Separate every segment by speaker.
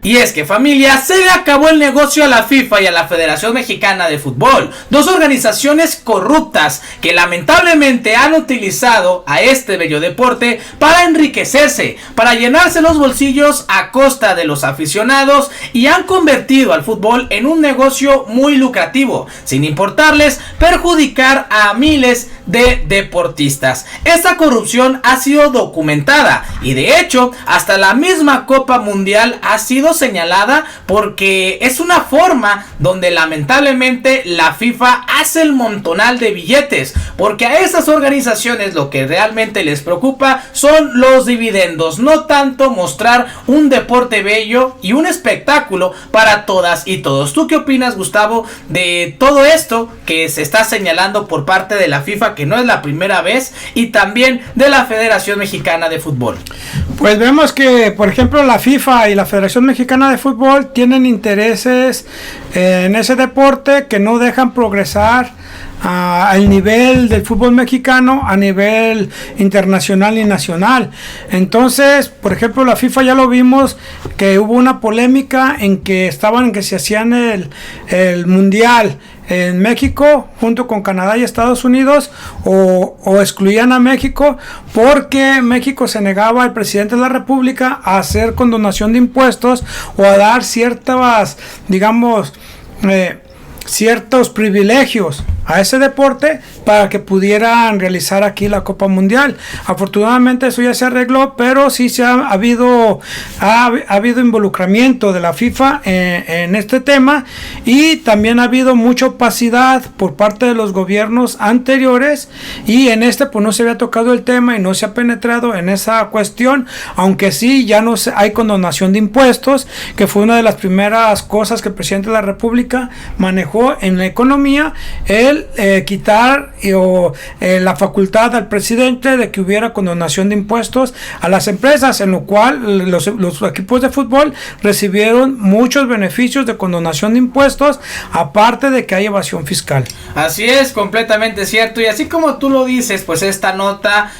Speaker 1: Y es que, familia, se le acabó el negocio a la FIFA y a la Federación Mexicana de Fútbol, dos organizaciones corruptas que lamentablemente han utilizado a este bello deporte para enriquecerse, para llenarse los bolsillos a costa de los aficionados, y han convertido al fútbol en un negocio muy lucrativo, sin importarles perjudicar a miles de deportistas. Esta corrupción ha sido documentada y de hecho hasta la misma Copa Mundial ha sido señalada, porque es una forma donde lamentablemente la FIFA hace el montonal de billetes, porque a esas organizaciones lo que realmente les preocupa son los dividendos, no tanto mostrar un deporte bello y un espectáculo para todas y todos. ¿Tú qué opinas, Gustavo, de todo esto que se está señalando por parte de la FIFA, que no es la primera vez, y también de la Federación Mexicana de Fútbol?
Speaker 2: Pues vemos que, por ejemplo, la FIFA y la Federación Mexicana de Fútbol tienen intereses en ese deporte que no dejan progresar al nivel del fútbol mexicano, a nivel internacional y nacional. Entonces, por ejemplo, la FIFA, ya lo vimos que hubo una polémica en que se hacían el mundial en México junto con Canadá y Estados Unidos, o excluían a México porque México se negaba, al presidente de la República, a hacer condonación de impuestos o a dar ciertas, digamos, ciertos privilegios a ese deporte para que pudieran realizar aquí la Copa Mundial. Afortunadamente eso ya se arregló, pero sí ha habido involucramiento de la FIFA en este tema, y también ha habido mucha opacidad por parte de los gobiernos anteriores, y en este pues no se había tocado el tema y no se ha penetrado en esa cuestión, aunque sí ya no hay condonación de impuestos, que fue una de las primeras cosas que el presidente de la República manejó en la economía, el quitar la facultad al presidente de que hubiera condonación de impuestos a las empresas, en lo cual los equipos de fútbol recibieron muchos beneficios de condonación de impuestos, aparte de que hay evasión fiscal.
Speaker 1: Así es, completamente cierto, y así como tú lo dices, pues esta nota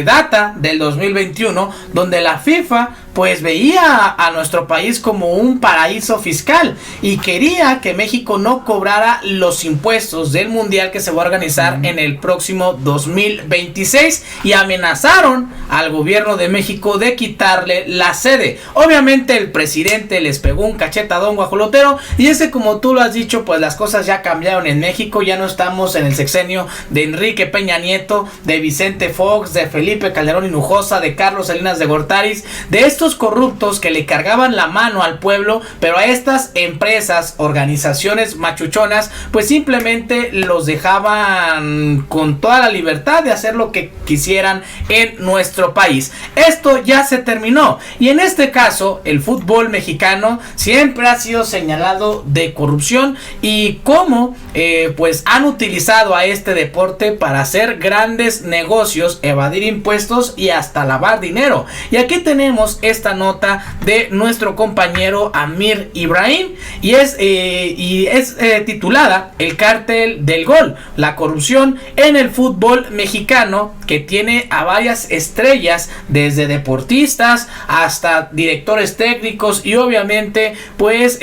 Speaker 1: data del 2021, donde la FIFA pues veía a nuestro país como un paraíso fiscal y quería que México no cobrara los impuestos del mundial que se va a organizar en el próximo 2026, y amenazaron al gobierno de México de quitarle la sede. Obviamente el presidente les pegó un cachetadón guajolotero, y ese, como tú lo has dicho, pues las cosas ya cambiaron en México. Ya no estamos en el sexenio de Enrique Peña Nieto, de Vicente Fox, de Felipe Calderón Hinojosa, de Carlos Salinas de Gortari, de estos corruptos que le cargaban la mano al pueblo, pero a estas empresas, organizaciones machuchonas, pues simplemente los dejaban con toda la libertad de hacer lo que quisieran en nuestro país. Esto ya se terminó, y en este caso el fútbol mexicano siempre ha sido señalado de corrupción, y cómo pues han utilizado a este deporte para hacer grandes negocios, evadir impuestos y hasta lavar dinero. Y aquí tenemos esta nota de nuestro compañero Amir Ibrahim, y es titulada El cártel del gol, la corrupción en el fútbol mexicano, que tiene a varias estrellas, desde deportistas hasta directores técnicos, y obviamente pues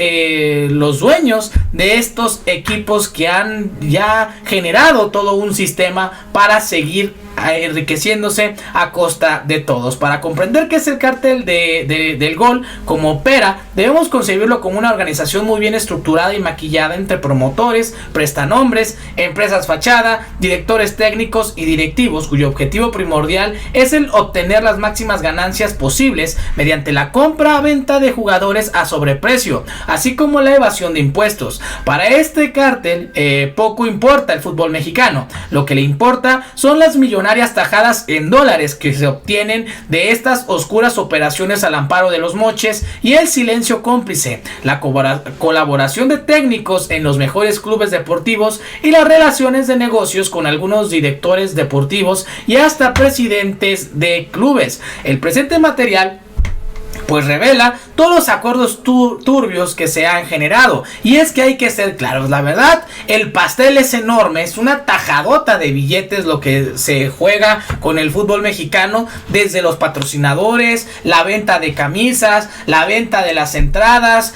Speaker 1: los dueños de estos equipos que han ya generado todo un sistema para seguir enriqueciéndose a costa de todos. Para comprender qué es el cártel del gol, cómo opera, debemos concebirlo como una organización muy bien estructurada y maquillada entre promotores, prestanombres, empresas fachada, directores técnicos y directivos, cuyo objetivo primordial es el obtener las máximas ganancias posibles mediante la compra-venta de jugadores a sobreprecio, así como la evasión de impuestos. Para este cártel poco importa el fútbol mexicano, lo que le importa son las millonarias tajadas en dólares que se obtienen de estas oscuras operaciones al amparo de los moches y el silencio cómplice, la colaboración de técnicos en los mejores clubes deportivos y las relaciones de negocios con algunos directores deportivos y hasta presidentes de clubes. El presente material pues revela todos los acuerdos turbios que se han generado. Y es que hay que ser claros, la verdad, el pastel es enorme, es una tajadota de billetes lo que se juega con el fútbol mexicano, desde los patrocinadores, la venta de camisas, la venta de las entradas,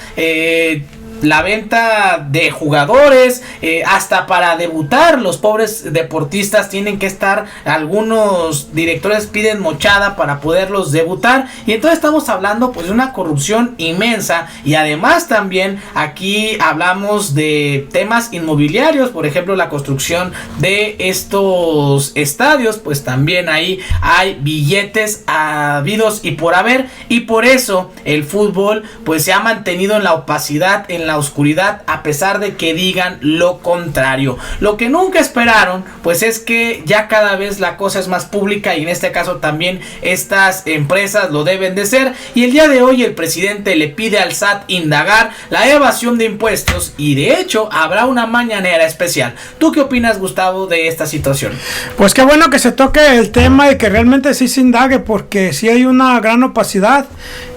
Speaker 1: la venta de jugadores, hasta para debutar los pobres deportistas tienen que estar, algunos directores piden mochada para poderlos debutar, y entonces estamos hablando pues de una corrupción inmensa. Y además también aquí hablamos de temas inmobiliarios, por ejemplo la construcción de estos estadios, pues también ahí hay billetes habidos y por haber, y por eso el fútbol pues se ha mantenido en la opacidad, en la oscuridad, a pesar de que digan lo contrario. Lo que nunca esperaron pues es que ya cada vez la cosa es más pública, y en este caso también estas empresas lo deben de ser, y el día de hoy el presidente le pide al SAT indagar la evasión de impuestos, y de hecho habrá una mañanera especial. ¿Tú qué opinas, Gustavo, de esta situación?
Speaker 2: Pues qué bueno que se toque el tema y que realmente sí se indague, porque sí hay una gran opacidad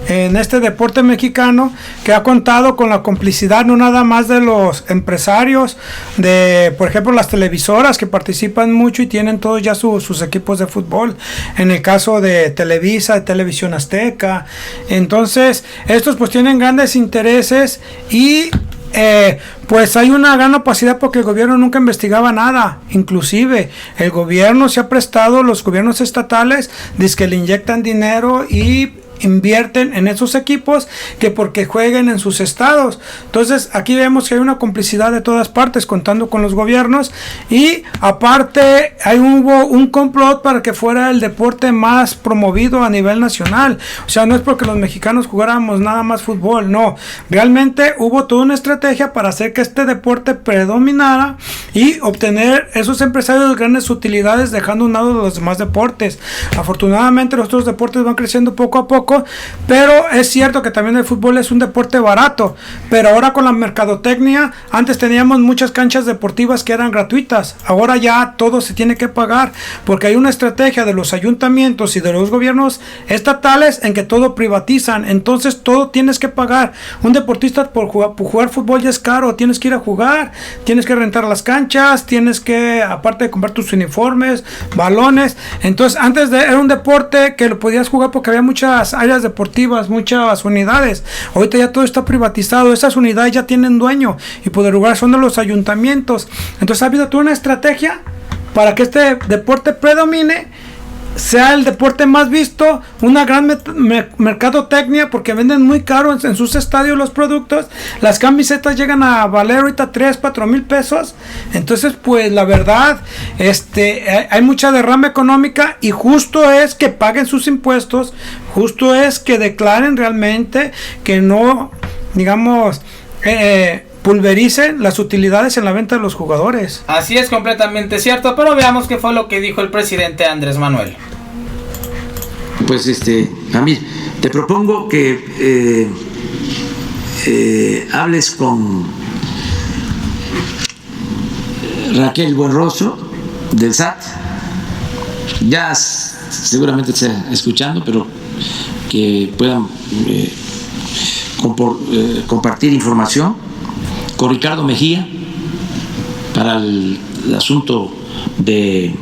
Speaker 2: en este deporte mexicano, que ha contado con la complicidad no nada más de los empresarios, de por ejemplo las televisoras que participan mucho y tienen todos ya sus equipos de fútbol, en el caso de Televisa, de Televisión Azteca. Entonces estos pues tienen grandes intereses, y pues hay una gran opacidad porque el gobierno nunca investigaba nada. Inclusive el gobierno se ha prestado, los gobiernos estatales dizque le inyectan dinero y invierten en esos equipos que porque jueguen en sus estados. Entonces aquí vemos que hay una complicidad de todas partes, contando con los gobiernos, y aparte hubo un complot para que fuera el deporte más promovido a nivel nacional. O sea, no es porque los mexicanos jugáramos nada más fútbol, no, realmente hubo toda una estrategia para hacer que este deporte predominara y obtener esos empresarios grandes utilidades, dejando a un lado los demás deportes. Afortunadamente los otros deportes van creciendo poco a poco, pero es cierto que también el fútbol es un deporte barato. Pero ahora con la mercadotecnia, antes teníamos muchas canchas deportivas que eran gratuitas, ahora ya todo se tiene que pagar, porque hay una estrategia de los ayuntamientos y de los gobiernos estatales en que todo privatizan. Entonces todo tienes que pagar. Un deportista por jugar fútbol ya es caro, tienes que ir a jugar, tienes que rentar las canchas, tienes que, aparte de comprar tus uniformes, balones. Entonces antes era un deporte que lo podías jugar porque había muchas áreas deportivas, muchas unidades. Ahorita ya todo está privatizado, esas unidades ya tienen dueño, y por el lugar son de los ayuntamientos. Entonces ha habido toda una estrategia para que este deporte predomine, sea el deporte más visto, una gran mercadotecnia, porque venden muy caro en sus estadios los productos. Las camisetas llegan a valer ahorita 3-4 mil pesos. Entonces pues la verdad, hay mucha derrama económica, y justo es que paguen sus impuestos, justo es que declaren realmente, que no, digamos, pulvericen las utilidades en la venta de los jugadores.
Speaker 1: Así es, completamente cierto, pero veamos qué fue lo que dijo el presidente Andrés Manuel.
Speaker 3: Pues Amir, te propongo que hables con Raquel Buenrostro del SAT. Ya seguramente está escuchando, pero que puedan compartir información con Ricardo Mejía para el asunto de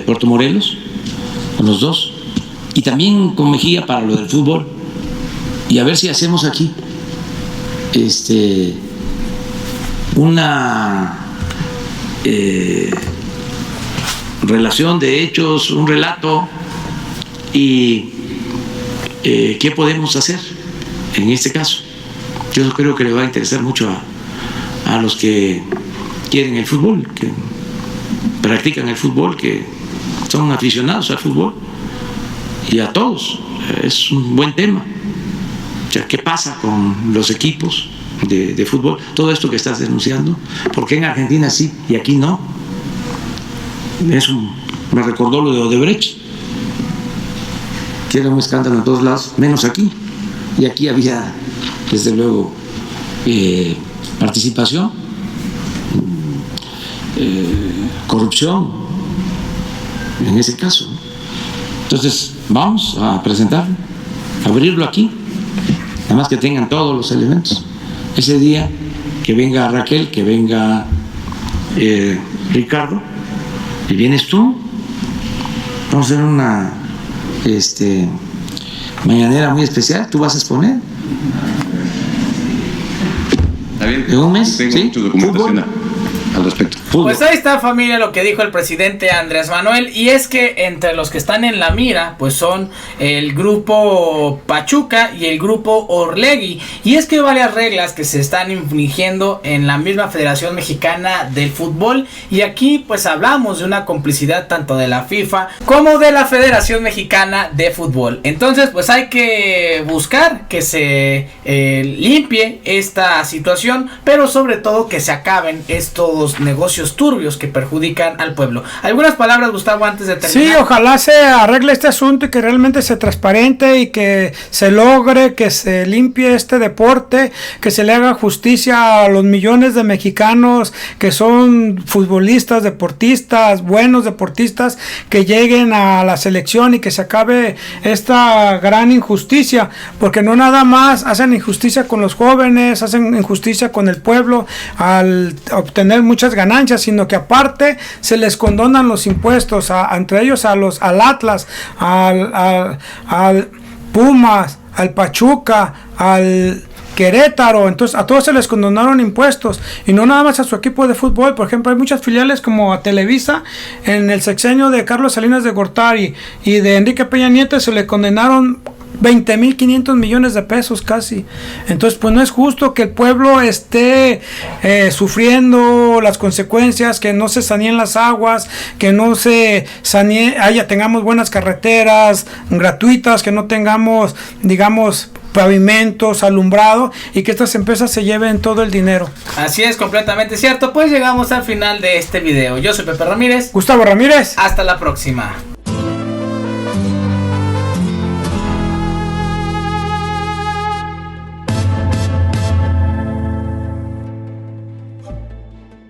Speaker 3: Puerto Morelos, con los dos, y también con Mejía para lo del fútbol, y a ver si hacemos aquí una relación de hechos, un relato, y qué podemos hacer en este caso. Yo creo que le va a interesar mucho a los que quieren el fútbol, que practican el fútbol, que son aficionados al fútbol, y a todos. Es un buen tema. O sea, ¿qué pasa con los equipos de fútbol? Todo esto que estás denunciando, ¿por qué en Argentina sí y aquí no? Eso me recordó lo de Odebrecht, que era un escándalo en todos lados, menos aquí. Y aquí había, desde luego, participación, corrupción en ese caso. Entonces vamos a presentarlo abrirlo aquí, nada más que tengan todos los elementos. Ese día que venga Raquel, que venga Ricardo, y vienes tú, vamos a hacer una mañanera muy especial, tú vas a exponer.
Speaker 4: Está bien.
Speaker 3: ¿En un mes?
Speaker 4: Tengo
Speaker 3: ¿Sí?
Speaker 4: mucha documentación al respecto.
Speaker 1: Pues ahí está, familia, lo que dijo el presidente Andrés Manuel, y es que entre los que están en la mira pues son el grupo Pachuca y el grupo Orlegui, y es que hay varias reglas que se están infringiendo en la misma Federación Mexicana del Fútbol, y aquí pues hablamos de una complicidad tanto de la FIFA como de la Federación Mexicana de Fútbol. Entonces pues hay que buscar que se limpie esta situación, pero sobre todo que se acaben estos negocios turbios que perjudican al pueblo. ¿Algunas palabras, Gustavo, antes de terminar?
Speaker 2: Sí, ojalá se arregle este asunto y que realmente se transparente y que se logre, que se limpie este deporte, que se le haga justicia a los millones de mexicanos que son futbolistas, deportistas, buenos deportistas, que lleguen a la selección y que se acabe esta gran injusticia, porque no nada más hacen injusticia con los jóvenes, hacen injusticia con el pueblo al obtener muchas ganancias, sino que aparte se les condonan los impuestos, entre ellos al Atlas, al Pumas, al Pachuca, al Querétaro. Entonces a todos se les condonaron impuestos, y no nada más a su equipo de fútbol. Por ejemplo, hay muchas filiales como a Televisa. En el sexenio de Carlos Salinas de Gortari y de Enrique Peña Nieto se le condenaron 20,500 millones de pesos casi. Entonces pues no es justo que el pueblo esté sufriendo las consecuencias, que no se saneen las aguas, que no se tengamos buenas carreteras gratuitas, que no tengamos, digamos, pavimentos, alumbrado, y que estas empresas se lleven todo el dinero.
Speaker 1: Así es, completamente cierto. Pues llegamos al final de este video. Yo soy Pepe Ramírez.
Speaker 2: Gustavo Ramírez.
Speaker 1: Hasta la próxima.